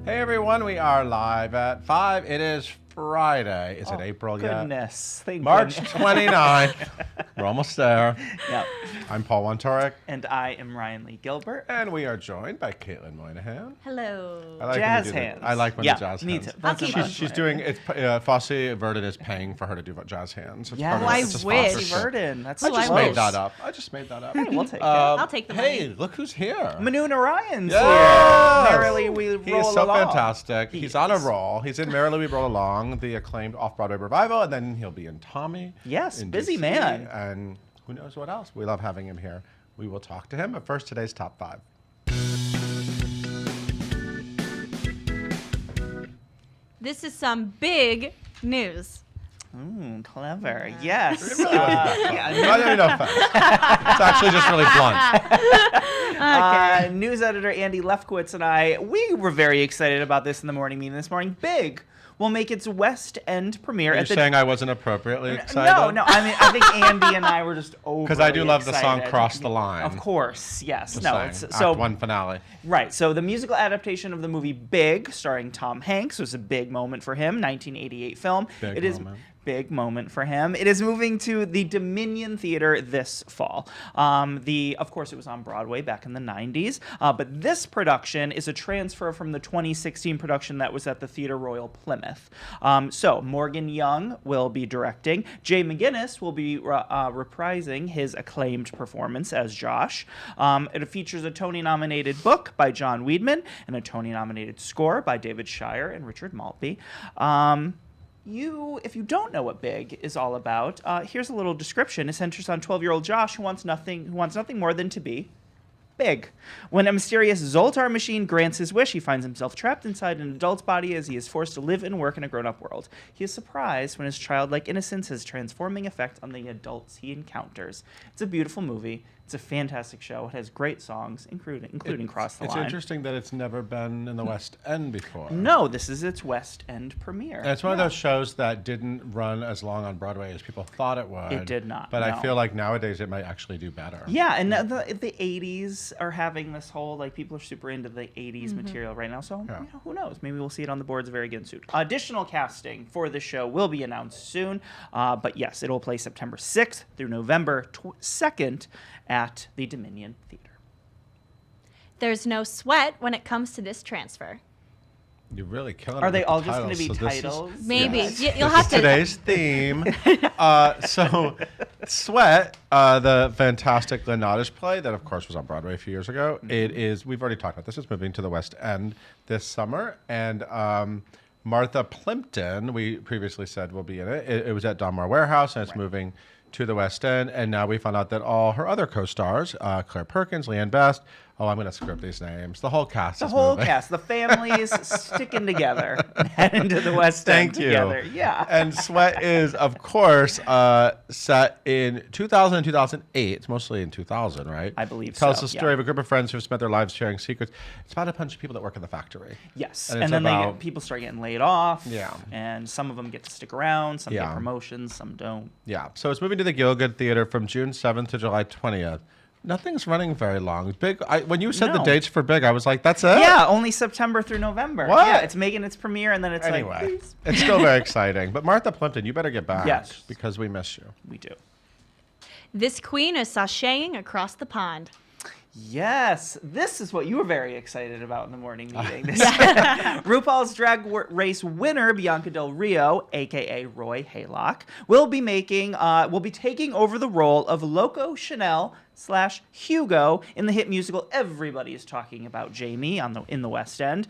Hey everyone, we are live at 5. It is Friday. Is it April yet? Goodness. Thank March goodness. 29th. We're almost there. Yep. I'm Paul Wontorek. And I am Ryan Lee Gilbert. And we are joined by Caitlin Moynihan. Hello. I like Jazz when you do hands. that. I like when Yeah, the jazz me hands. too. I'll That's a keep fun it. She's way. doing, Fosse Verdon is paying for her to do jazz hands. It's Yeah. part of I it's a wish. sponsorship. Verdon. That's I just I made wish. that up. I just made that up. Hey, we'll take it. I'll take the Hey, money. look who's here. Manu Narayan's Yes! here. Merrily We Roll He is so Along. fantastic. He He's on a is. roll. He's in Merrily We Roll Along, the acclaimed off-Broadway revival, and then he'll be in Tommy. Yes, in busy DC, man. And who knows what else. We love having him here. We will talk to him. But first, today's top 5. This is some big news. Clever. Yes. It really wasn't that fun. I mean, no offense. It's actually just really blunt. News editor Andy Lefkowitz and I, we were very excited about this in the morning meeting this morning. Big will make its West End premiere Are you at the saying I wasn't appropriately excited? No. I mean, I think Andy and I were just over. Because I do love the song Cross the Line. Of course, yes. Just No, saying. it's Act so 1 finale. right. So the musical adaptation of the movie Big, starring Tom Hanks, was a big moment for him. 1988 film. Big It is moment. big moment for him. It is moving to the Dominion Theater this fall. Of course, it was on Broadway back in the 90s, but this production is a transfer from the 2016 production that was at the Theatre Royal Plymouth. So Morgan Young will be directing. Jay McGinnis will be reprising his acclaimed performance as Josh. It features a Tony-nominated book by John Weidman and a Tony-nominated score by David Shire and Richard Maltby. If you don't know what Big is all about, here's a little description. It centers on 12-year-old Josh who wants nothing more than to be big. When a mysterious Zoltar machine grants his wish, he finds himself trapped inside an adult's body as he is forced to live and work in a grown-up world. He is surprised when his childlike innocence has a transforming effect on the adults he encounters. It's a beautiful movie. It's a fantastic show. It has great songs, including Cross the It's Line. interesting that it's never been in the West End before. No, this is its West End premiere. And it's one of those shows that didn't run as long on Broadway as people thought it would. It did not, But no. I feel like nowadays it might actually do better. Yeah, and the 80s are having this whole, like, people are super into the 80s material right now, so Yeah. who knows? Maybe we'll see it on the boards very again soon. Additional casting for the show will be announced soon, but yes, it will play September 6th through November 2nd at the Dominion Theater. There's no sweat when it comes to this transfer. You're really killing it. Are they with all the just going to be titles. So this is- titles? Maybe. Yes. You'll This have is to. today's theme. So, Sweat, the fantastic Lynn Nottage play that, of course, was on Broadway a few years ago. It is. We've already talked about this. It's moving to the West End this summer, and Martha Plimpton, we previously said, will be in it. It was at Donmar Warehouse, and it's moving to the West End. And now we found out that all her other co-stars, Claire Perkins, Leanne Best. Oh, I'm going to screw up these names. The whole cast The is whole moving. cast, the families sticking together, heading to the West End Thank you. together. Yeah. And Sweat is, of course, set in 2000 and 2008. It's mostly in 2000, right? I believe It tells so, the story yeah. of a group of friends who have spent their lives sharing secrets. It's about a bunch of people that work in the factory. Yes, And and, it's then about- people start getting laid off. Yeah. And some of them get to stick around, some Yeah. get promotions, some don't. Yeah. So it's moving to the Gielgud Theater from June 7th to July 20th. Nothing's running very long. Big. When you said the No. dates for Big, I was like, that's it? Yeah, only September through November. What? Yeah, it's making its premiere, and then it's Anyway, like, please. it's still very exciting. But Martha Plimpton, you better get back. Yes. Because we miss you. We do. This queen is sashaying across the pond. Yes, this is what you were very excited about in the morning meeting. RuPaul's Drag Race winner Bianca Del Rio, aka Roy Haylock, will be taking over the role of Loco Chanel / Hugo in the hit musical Everybody is Talking About Jamie in the West End.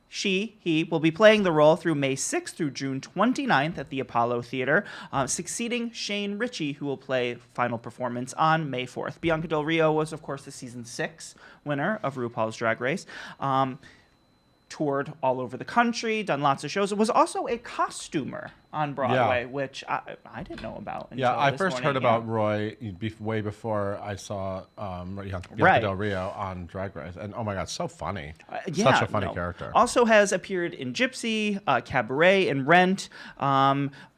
He will be playing the role through May 6th through June 29th at the Apollo Theater, succeeding Shane Ritchie, who will play final performance on May 4th. Bianca Del Rio was, of course, the season 6 winner of RuPaul's Drag Race. Toured all over the country, done lots of shows. It was also a costumer on Broadway, which I didn't know about. Yeah, I this first morning, heard about Roy way before I saw Bianca Right. Del Rio on Drag Race. And oh my God, so funny. Yeah, Such a funny no. character. Also has appeared in Gypsy, Cabaret, and Rent.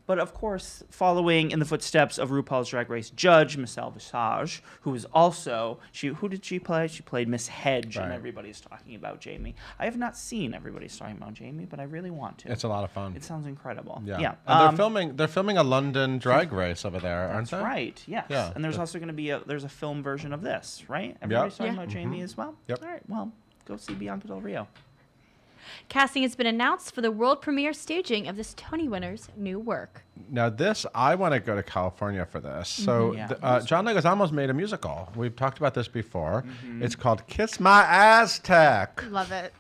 But of course, following in the footsteps of RuPaul's Drag Race judge, Michelle Visage, who is also, who did she play? She played Miss Hedge, and everybody's talking about Jamie. I have not seen Everybody's Talking About Jamie, but I really want to. It's a lot of fun. It sounds incredible. Yeah. And they're filming a London Drag Race over there, aren't they? That's right. Yes. Yeah. And there's also going to be a film version of this, right? Everybody's talking about Jamie as well. Yep. All right. Well, go see Bianca Del Rio. Casting has been announced for the world premiere staging of this Tony winner's new work. Now this, I want to go to California for this. So John Leguizamo's made a musical. We've talked about this before. It's called Kiss My Aztec. Love it.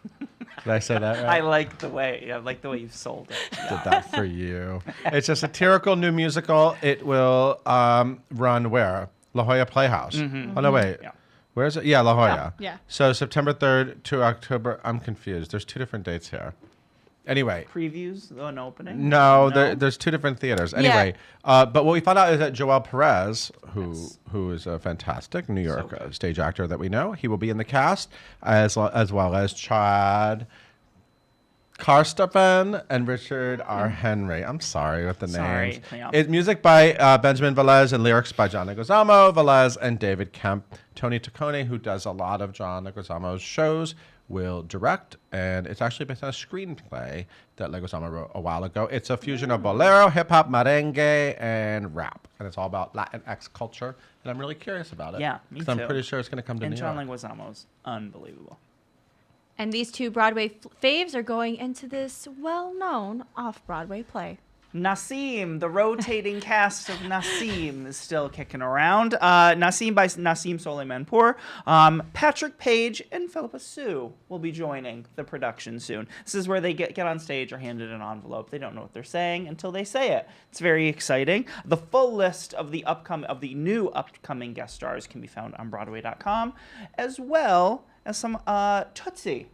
Did I say that right? I like the way you've sold it. Did that for you. It's a satirical new musical. It will run where? La Jolla Playhouse. Oh, no, wait. Yeah. Where is it? Yeah, La Jolla. Yeah. So September 3rd to October. I'm confused. There's 2 different dates here. Anyway. Previews, an opening? No, there's 2 different theaters. Anyway, but what we found out is that Joel Perez, who is a fantastic New York stage actor that we know, he will be in the cast, as well as Chad Karstoffen and Richard R. Henry. I'm sorry with the names. Yeah. It's music by Benjamin Velez and lyrics by John Leguizamo, Velez, and David Kemp. Tony Taccone, who does a lot of John Leguizamo's shows, will direct, and it's actually based on a screenplay that Leguizamo wrote a while ago. It's a fusion of bolero, hip-hop, merengue, and rap, and it's all about Latinx culture, and I'm really curious about it. Yeah, me too. I'm pretty sure it's going to come to And New John York. Leguizamo's unbelievable. And these 2 Broadway faves are going into this well-known off-Broadway play. Nassim, the rotating cast of Nassim is still kicking around. Nassim by Nassim Soleimanpour. Patrick Page and Philippa Sue will be joining the production soon. This is where they get on stage or handed an envelope. They don't know what they're saying until they say it. It's very exciting. The full list of the new upcoming guest stars can be found on Broadway.com, as well as some Tootsie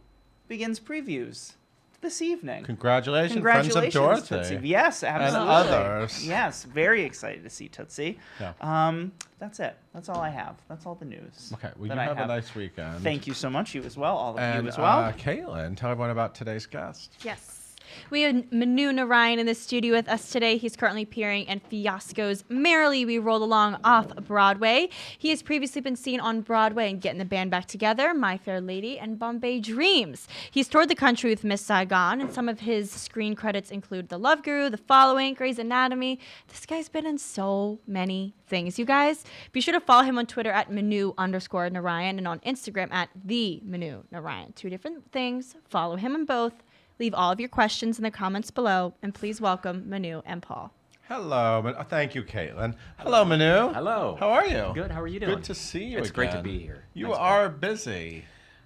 begins previews this evening. Congratulations, Friends of Dorothy. Tootsie. Yes, absolutely. And others. Yes, very excited to see Tootsie. Yeah. That's it. That's all I have. That's all the news. Okay, well, that you I have a nice weekend. Thank you so much. You as well. All of And, you as well. Caitlin, tell everyone about today's guest. Yes. We have Manu Narayan in the studio with us today. He's currently appearing in Fiasco's Merrily We Roll Along off Broadway. He has previously been seen on Broadway and Getting the Band Back Together, My Fair Lady, and Bombay Dreams. He's toured the country with Miss Saigon, and some of his screen credits include The Love Guru, The Following, Grey's Anatomy. This guy's been in so many things. You guys, be sure to follow him on Twitter at Manu_Narayan and on Instagram at the Manu Narayan. 2 different things. Follow him on both. Leave all of your questions in the comments below, and please welcome Manu and Paul. Hello. Thank you, Caitlin. Hello, Manu. Hello. How are you? Good. How are you doing? Good to see you It's great to again. be here. You Thanks, are busy.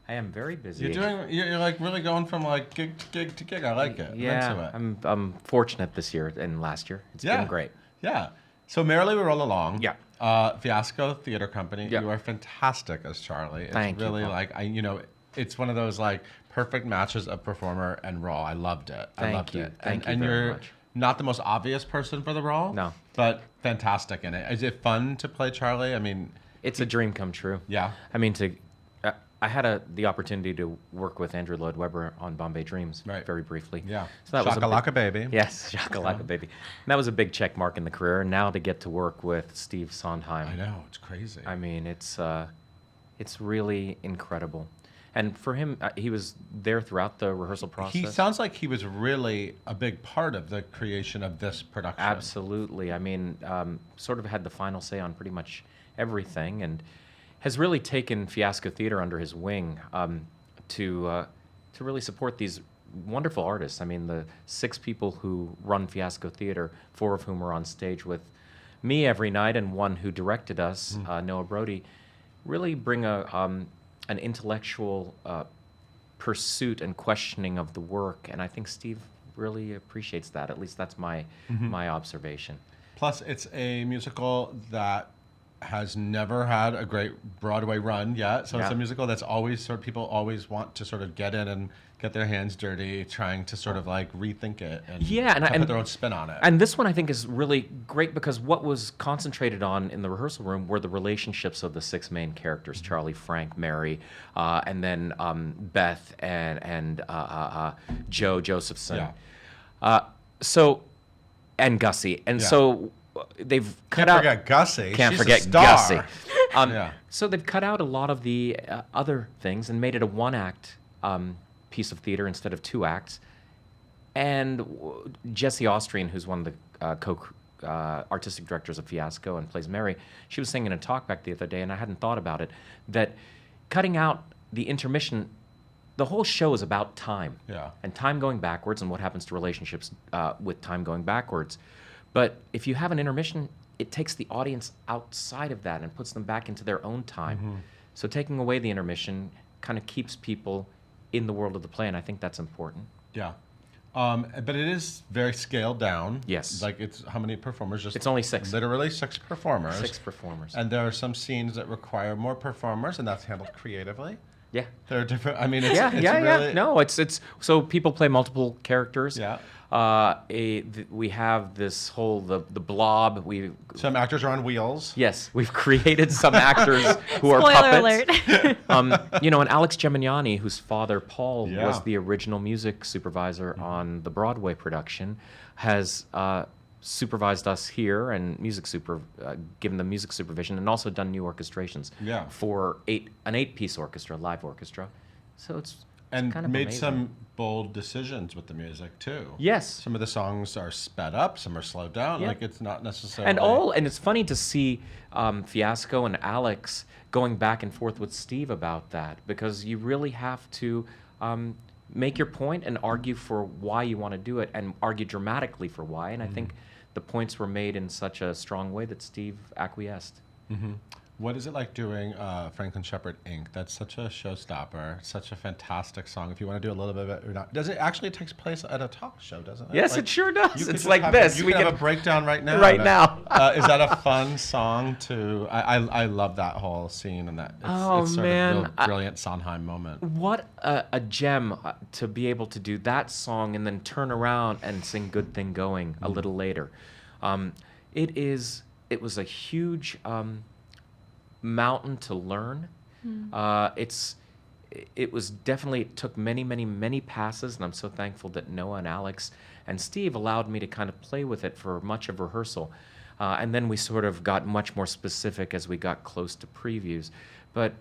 I am very busy. You're like really going from like gig to gig to gig. I like it. Yeah, I'm into it. I'm fortunate this year and last year. It's been great. Yeah. So Merrily We Roll Along. Yeah. Fiasco Theater Company. Yeah. You are fantastic as Charlie. It's Thank you, really Paul. like it's one of those like perfect matches of performer and role. I loved it. I loved you. it. Thank you and very you're much. not the most obvious person for the role. No. But fantastic in it. Is it fun to play Charlie? I mean, It's a dream come true. yeah. I mean, I had the opportunity to work with Andrew Lloyd Webber on Bombay Dreams very briefly. Yeah. So that was a Shakalaka Baby. Yes, Shakalaka Baby. And that was a big check mark in the career. And now to get to work with Steve Sondheim. I know. It's crazy. I mean, it's really incredible. And for him, he was there throughout the rehearsal process. He sounds like he was really a big part of the creation of this production. Absolutely. I mean, sort of had the final say on pretty much everything, and has really taken Fiasco Theater under his wing to really support these wonderful artists. I mean, the 6 people who run Fiasco Theater, 4 of whom are on stage with me every night, and 1 who directed us, Noah Brody, really bring an intellectual pursuit and questioning of the work, and I think Steve really appreciates that. At least that's my observation. Plus, it's a musical that has never had a great Broadway run yet. So it's a musical that's always people always want to sort of get in and get their hands dirty, trying to sort of like rethink it and put their own spin on it. And this one I think is really great because what was concentrated on in the rehearsal room were the relationships of the 6 main characters: Charlie, Frank, Mary, and then Beth and Joe Josephson. Yeah. and Gussie. And Yeah. so they've cut Can't out. forget Gussie. Can't She's a forget star. Gussie. Yeah. So they've cut out a lot of the other things and made it a one-act piece of theater instead of 2 acts. And Jessie Austrian, who's one of the artistic directors of Fiasco and plays Mary, she was saying in a talk back the other day, and I hadn't thought about it, that cutting out the intermission, the whole show is about time. Yeah. And time going backwards and what happens to relationships with time going backwards. But if you have an intermission, it takes the audience outside of that and puts them back into their own time. So taking away the intermission kind of keeps people in the world of the play, and I think that's important. Yeah. But it is very scaled down. Yes. Like it's how many performers? Just It's only 6. Literally 6 performers. 6 performers. And there are some scenes that require more performers, and that's handled creatively. Yeah. There are different. I mean, it's, Yeah, it's yeah, really, yeah. No, it's so people play multiple characters. Yeah. We have this whole the blob. Some actors are on wheels. Yes, we've created some actors who are Spoiler puppets. alert. And Alex Gemignani, whose father Paul Yeah. was the original music supervisor on the Broadway production, has supervised us here and given the music supervision, and also done new orchestrations. Yeah. For an 8-piece orchestra, live orchestra. So it's And kind of made amazing. some bold decisions with the music too. Yes. Some of the songs are sped up, some are slowed down. Yeah. Like it's not necessarily. And it's funny to see Fiasco and Alex going back and forth with Steve about that, because you really have to make your point and argue for why you want to do it, and argue dramatically for why. And I think the points were made in such a strong way that Steve acquiesced. What is it like doing Franklin Shepherd Inc.? That's such a showstopper, such a fantastic song. If you want to do a little bit of it or not. Does it actually takes place at a talk show, doesn't it? Yes, Like, it sure does. you could It's just like have this. You We can have can- a breakdown right now. Right now. Is that a fun song to? I love that whole scene and that. It's sort man. of a real brilliant Sondheim moment. What a gem to be able to do that song and then turn around and sing "Good Thing Going" a little later. It was a huge mountain to learn. It was definitely, it took many passes, and I'm so thankful that Noah and Alex and Steve allowed me to kind of play with it for much of rehearsal. And then we sort of got much more specific as we got close to previews. But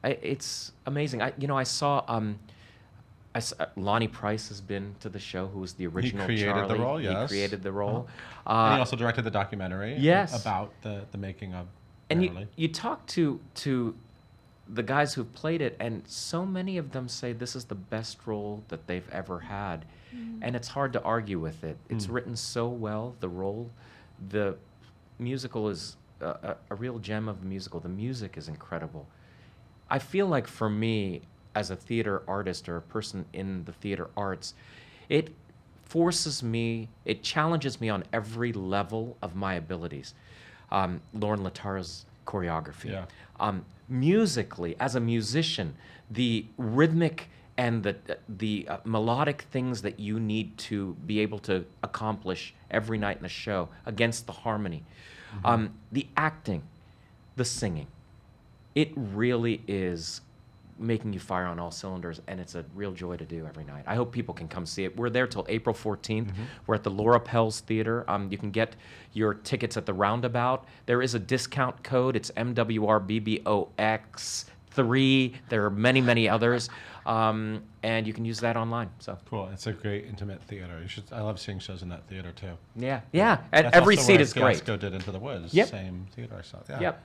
it's amazing. I saw Lonnie Price has been to the show, who was the original created the Charlie. role, yes. He created the role. And he also directed the documentary. Yes. About the making of. And Merrily. you talk to the guys who've played it, and so many of them say this is the best role that they've ever had. And it's hard to argue with it. It's written so well, the role. The musical is a real gem of a musical. The music is incredible. I feel like for me, as a theater artist or a person in the theater arts, it challenges me on every level of my abilities. Lauren Latara's choreography. Yeah. Musically, as a musician, the rhythmic and the melodic things that you need to be able to accomplish every night in a show against the harmony. The acting, the singing. It really is making you fire on all cylinders, and it's a real joy to do every night. I hope people can come see it. We're there till April 14th. We're at the Laura Pels Theater. You can get your tickets at the Roundabout. There is a discount code. It's MWRBBOX3. There are many others, and you can use that online. So Cool. It's a great intimate theater. I love seeing shows in that theater too. yeah, and That's every also seat where is great. Fiasco did Into the Woods. Yep. Same theater I saw. Yeah. Yep.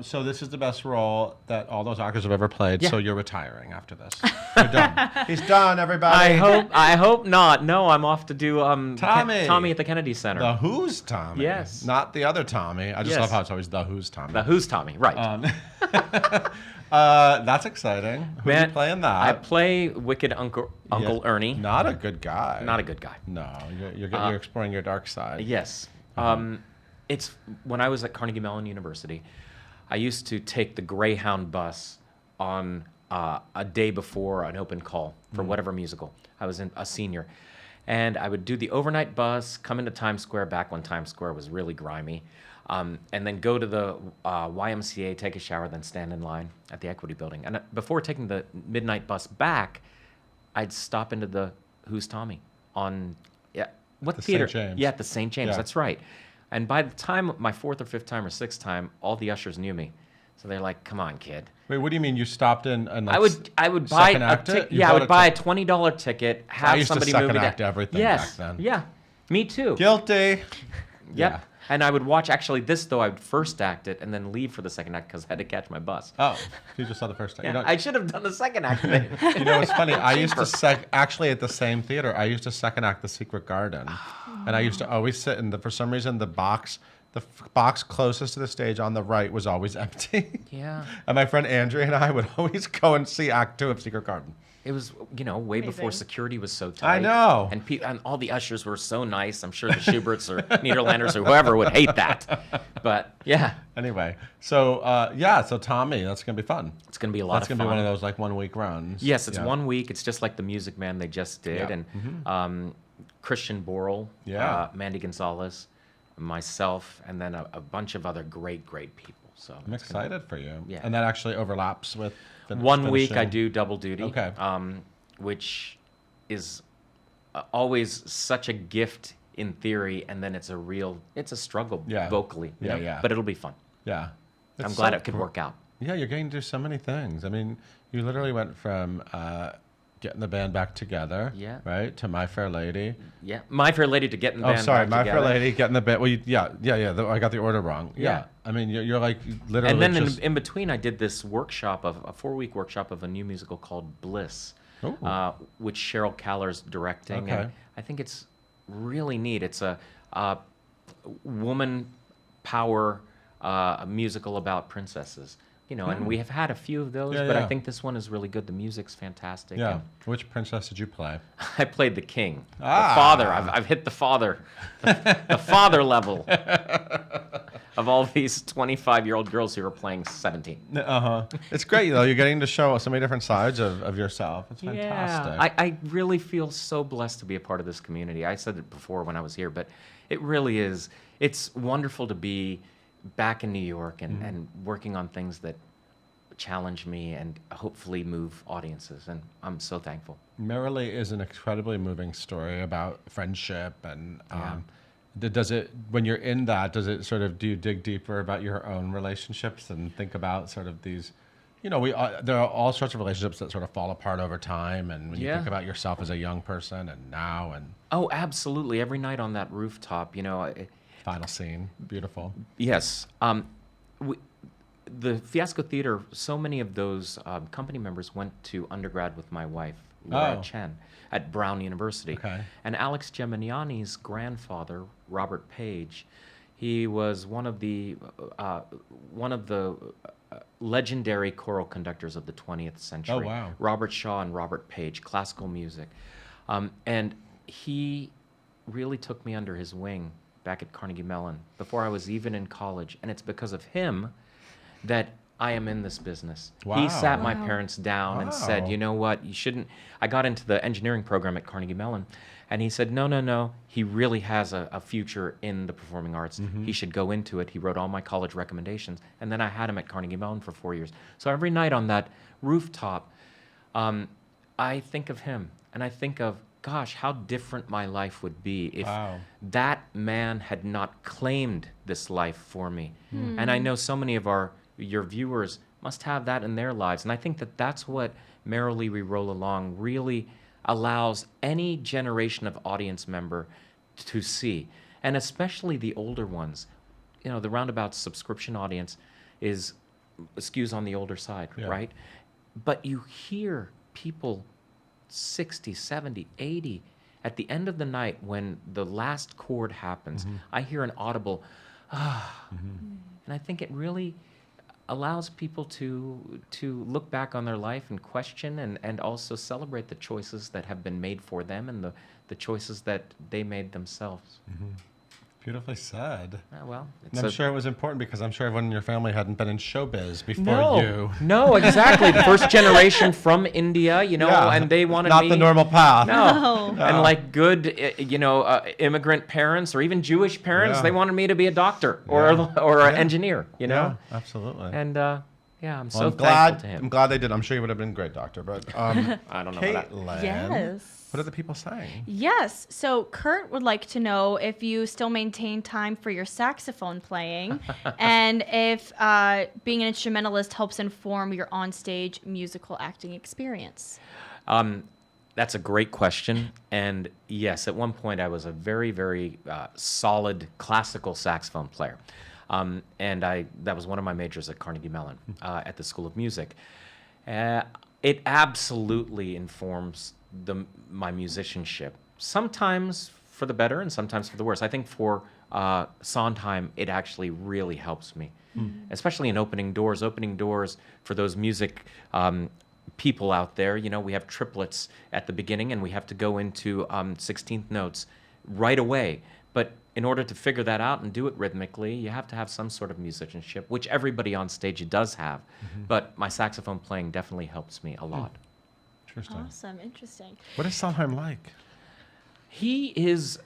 So this is the best role that all those actors have ever played. Yeah. So you're retiring after this. You're done. He's done, everybody. I hope not. No, I'm off to do Tommy. Tommy at the Kennedy Center. The Who's Tommy. Yes. Not the other Tommy. I just Yes. love how it's always the Who's Tommy. The Who's Tommy, right? That's exciting. Who are you Man, playing that? I play Wicked Uncle Yeah. Ernie. Not a good guy. Not a good guy. No, you're exploring your dark side. Yes. It's when I was at Carnegie Mellon University, I used to take the Greyhound bus on a day before an open call for whatever musical. I was a senior. And I would do the overnight bus, come into Times Square back when Times Square was really grimy, and then go to the YMCA, take a shower, then stand in line at the Equity Building. And before taking the midnight bus back, I'd stop into the Who's Tommy on what The theater? St. James. Yeah, at the St. James. Yeah. That's right. And by the time my fourth or fifth time or sixth time, all the ushers knew me. So they're like, "Come on, kid." Wait, what do you mean you stopped in and like, I would buy second a act it? ticket. You Yeah, I bought would a buy a ticket? $20 ticket. I Have used to somebody second move it act down. everything Yes. back then. Yeah. Me too. Guilty. Yep. And I would watch, actually, this, though, I would first act it and then leave for the second act because I had to catch my bus. Oh, you just saw the first time. Yeah, I should have done the second act thing. You know, it's funny. I used to actually at the same theater. I used to second act The Secret Garden, and I used to always sit in the. For some reason, the box closest to the stage on the right was always empty. Yeah. And my friend Andrea and I would always go and see Act 2 of Secret Garden. It was, way before Amazing. security was so tight. I know. And all the ushers were so nice. I'm sure the Schuberts or Niederlanders or whoever would hate that. But, yeah, Anyway, so so Tommy, that's gonna be fun. it's going to be a lot That's of gonna fun. be one of those like 1 week runs. Yes, it's Yeah. 1 week. It's just like the Music Man they just did. Yeah. And Christian Borle, Yeah. Mandy Gonzalez, myself, and then a bunch of other great people. So I'm excited for you. Yeah. And that actually overlaps with One week I finishing- do double duty. Okay. Which is always such a gift in theory, and then it's a struggle Yeah. vocally. Yeah. But it'll be fun. Yeah. I'm It's glad so it could cool. work out. Yeah, you're getting to do so many things. I mean, you literally went from getting the band back together, Yeah. right, to My Fair Lady. Yeah. My Fair Lady to get in the Oh, band sorry, back My Fair together. Lady, getting the band. Well, I got the order wrong. Yeah. Yeah. I mean, you're like literally. And then just, in between, I did this workshop a 4-week workshop of a new musical called Bliss, Ooh. which Cheryl Kaller's directing. Okay. And I think it's really neat. It's a woman power musical about princesses. And we have had a few of those, Yeah, but yeah. I think this one is really good. The music's fantastic. yeah. and Which princess did you play? I played the king, Ah. the father. I've hit the father, the father level of all these 25-year-old girls who are playing 17. It's great though. You're getting to show so many different sides of yourself. It's fantastic. Yeah, I really feel so blessed to be a part of this community. I said it before when I was here, but it really is. It's wonderful to be back in New York and working on things that challenge me and hopefully move audiences. And I'm so thankful. Merrily is an incredibly moving story about friendship and Yeah. does it when you're in that, does it sort of, do you dig deeper about your own relationships and think about sort of these, there are all sorts of relationships that sort of fall apart over time, and when you Yeah. think about yourself as a young person and now, and Oh, absolutely. Every night on that rooftop, final scene, beautiful. yes. The Fiasco Theater, so many of those company members went to undergrad with my wife, Laura Oh. Chen, at Brown University. Okay. And Alex Geminiani's grandfather, Robert Page, he was one of the legendary choral conductors of the 20th century. Oh, wow. Robert Shaw and Robert Page, classical music. And he really took me under his wing back at Carnegie Mellon before I was even in college. And it's because of him that I am in this business. Wow. He sat my Wow. parents down and said, Wow. you know what, you shouldn't. I got into the engineering program at Carnegie Mellon, and he said, no, he really has a future in the performing arts. He should go into it. He wrote all my college recommendations, and then I had him at Carnegie Mellon for 4 years. So every night on that rooftop, I think of him, and I think of, gosh, how different my life would be if Wow. that man had not claimed this life for me. And I know so many of your viewers must have that in their lives. And I think that that's what Merrily We Roll Along really allows any generation of audience member to see. And especially the older ones. The Roundabout subscription audience skews on the older side, Yeah. right? But you hear people 60, 70, 80. At the end of the night, when the last chord happens, I hear an audible, and I think it really allows people to look back on their life and question and also celebrate the choices that have been made for them and the choices that they made themselves. Beautifully said. Well, And I'm sure it was important because I'm sure everyone in your family hadn't been in showbiz before no, you. no, exactly. First generation from India, Yeah. and they wanted Not me. the normal path. No. No. And like good, immigrant parents or even Jewish parents, Yeah. they wanted me to be a doctor or Yeah. or an Yeah. engineer, Yeah, absolutely. And Yeah, I'm Well, so I'm thankful glad. to him. I'm glad they did. I'm sure you would have been a great doctor. But I don't know about that. Caitlin, Yes. what are the people saying? Yes. So Kurt would like to know if you still maintain time for your saxophone playing and if being an instrumentalist helps inform your onstage musical acting experience. That's a great question. And yes, at one point I was a very, very solid classical saxophone player. And that was one of my majors at Carnegie Mellon at the School of Music. It absolutely informs my musicianship, sometimes for the better and sometimes for the worse. I think for Sondheim, it actually really helps me, especially in opening doors for those music people out there. You know, we have triplets at the beginning and we have to go into 16th notes right away. But in order to figure that out and do it rhythmically, you have to have some sort of musicianship, which everybody on stage does have. But my saxophone playing definitely helps me a lot. Interesting. Awesome. Interesting. What is Sondheim like? He is...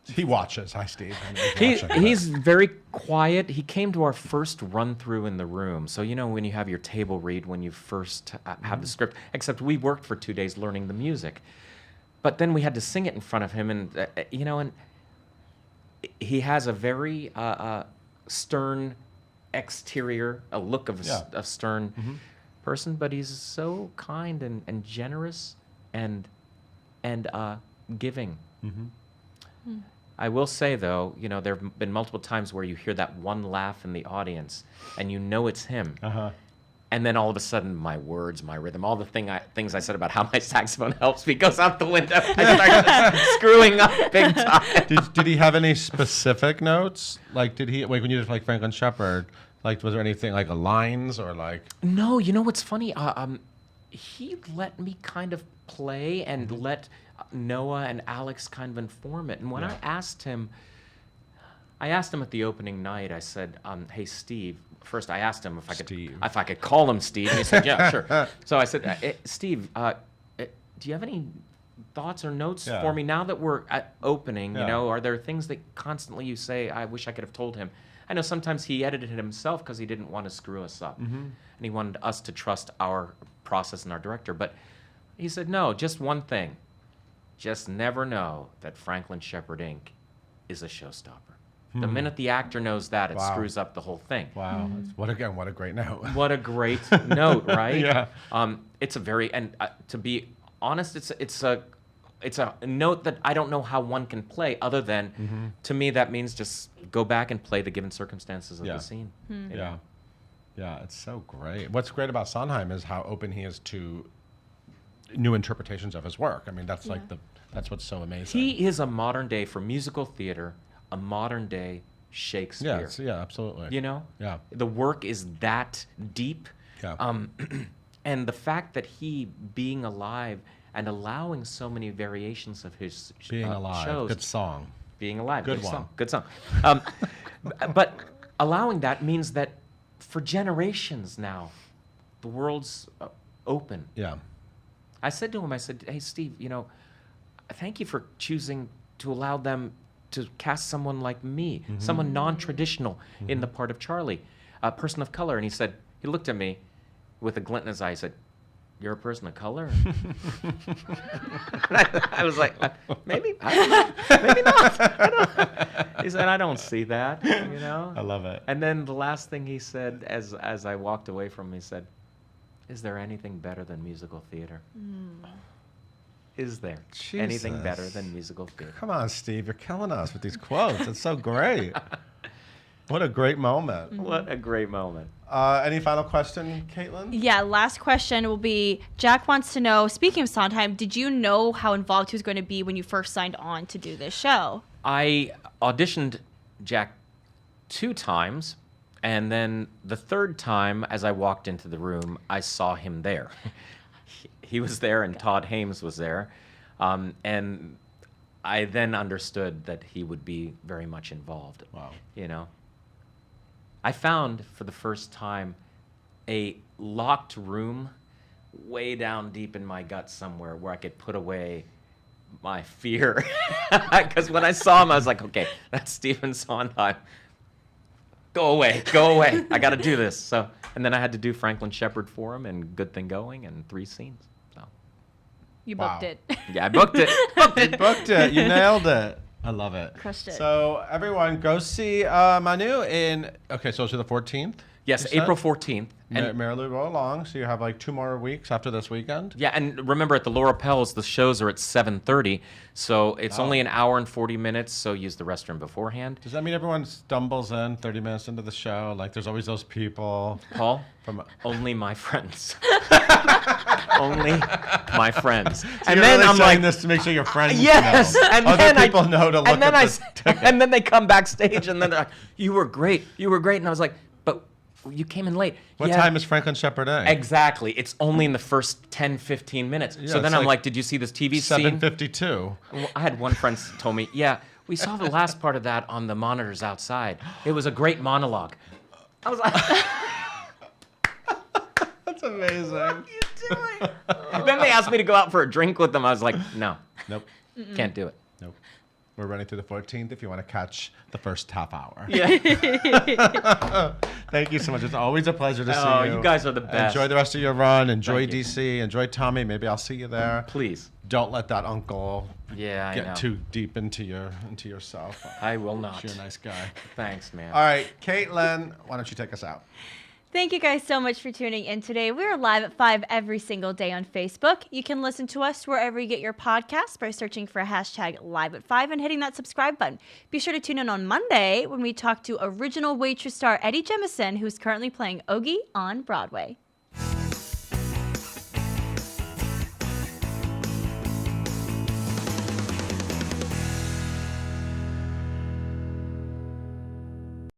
He watches. Hi, Steve. He's watching. He's very quiet. He came to our first run-through in the room. So, you know, when you have your table read, when you first have the script, except we worked for 2 days learning the music. But then we had to sing it in front of him, and, you know, and he has a very stern exterior, a look of a stern person, but he's so kind and generous and giving. I will say, though, you know, there have been multiple times where you hear that one laugh in the audience, and you know it's him. And then all of a sudden, my words, my rhythm, all the things I said about how my saxophone helps me goes out the window. I start screwing up big time. Did he have any specific notes? Like, did he, like, when you did like Franklin Shepherd, like, was there anything like lines or like? No, you know what's funny? He let me kind of play and let Noah and Alex kind of inform it. And when I asked him at the opening night, I said, hey, Steve, first I asked him if I could call him Steve. And he said, yeah, sure. So I said, Steve, do you have any thoughts or notes for me now that we're at opening? You know, are there things that constantly you say, I wish I could have told him? I know sometimes he edited it himself because he didn't want to screw us up. And he wanted us to trust our process and our director. But he said, no, just one thing. Just never know that Franklin Shepherd Inc. is a showstopper. The minute the actor knows that, it screws up the whole thing. Wow. What a great note. What a great note, right? Yeah. It's a very, and to be honest, it's a note that I don't know how one can play other than, to me, that means just go back and play the given circumstances of the scene. Yeah. Yeah, it's so great. What's great about Sondheim is how open he is to new interpretations of his work. I mean, that's like that's what's so amazing. He is a modern day, for musical theater, a modern day Shakespeare. Yeah, absolutely. You know? Yeah. The work is that deep. Yeah. And the fact that he, being alive and allowing so many variations of his Being Alive. shows. Good song. Being Alive. Good song. one. Good song. But allowing that means that for generations now, the world's open. Yeah. I said to him, hey, Steve, you know, thank you for choosing to allow them to cast someone like me, someone non-traditional in the part of Charlie, a person of color. And he looked at me with a glint in his eye. He said, you're a person of color? I was like, maybe, I don't know. Maybe not. I don't know. He said, I don't see that, you know? I love it. And then the last thing he said as I walked away from him, he said, is there anything better than musical theater? Is there anything better than musical theater? Come on, Steve. You're killing us with these quotes. It's so great. What a great moment. What a great moment. Any final question, Caitlin? Yeah, last question will be, Jack wants to know, speaking of Sondheim, did you know how involved he was going to be when you first signed on to do this show? I auditioned Jack 2 times, and then the 3rd time, as I walked into the room, I saw him there. He was there, and Todd Hames was there. And I then understood that he would be very much involved. Wow. You know? I found, for the first time, a locked room way down deep in my gut somewhere where I could put away my fear. Because when I saw him, I was like, okay, that's Stephen Sondheim. go away, go away. I got to do this. So, and then I had to do Franklin Shepherd for him and Good Thing Going and 3 scenes. So, You Wow. booked it. yeah, I booked it. Booked You it. booked it. You nailed it. I love it. Crushed it. So everyone, go see Manu in. Okay, so it's the 14th. Yes, you said? April 14th. And Merrily Roll Along. So you have like 2 more weeks after this weekend. yeah, and remember at the Laura Pels, the shows are at 7:30, so it's only an hour and 40 minutes. So use the restroom beforehand. Does that mean everyone stumbles in 30 minutes into the show? Like there's always those people Paul, from. only my friends. Only my friends. And then really I'm saying like, this to make sure your friends yes, know. and Other then people know to look and then at I, the ticket. and then they come backstage and then they're like, "You were great, and I was like, "But you came in late." What Yeah, time is Franklin Shepherd in? Exactly. It's only in the first 10, 15 minutes. Yeah, so then it's I'm like like, "Did you see this TV scene?" 7:52. I had one friend told me, "Yeah, we saw the last part of that on the monitors outside. It was a great monologue." I was like, That's amazing. then they asked me to go out for a drink with them. I was like, "No, Nope. can't do it." Nope. We're running through the 14th if you want to catch the first half hour. Yeah. Thank you so much. It's always a pleasure to see Oh, you. you guys are the best. Enjoy the rest of your run. Enjoy Thank you. DC. Enjoy Tommy. Maybe I'll see you there. Please. Don't let that uncle Yeah, I know. get too deep into yourself. I will not. You're a nice guy. Thanks, man. All right, Caitlin, why don't you take us out? Thank you guys so much for tuning in today. We're live at 5 every single day on Facebook. You can listen to us wherever you get your podcasts by searching for hashtag live at 5 and hitting that subscribe button. Be sure to tune in on Monday when we talk to original waitress star Eddie Jemison, who's currently playing Ogie on Broadway.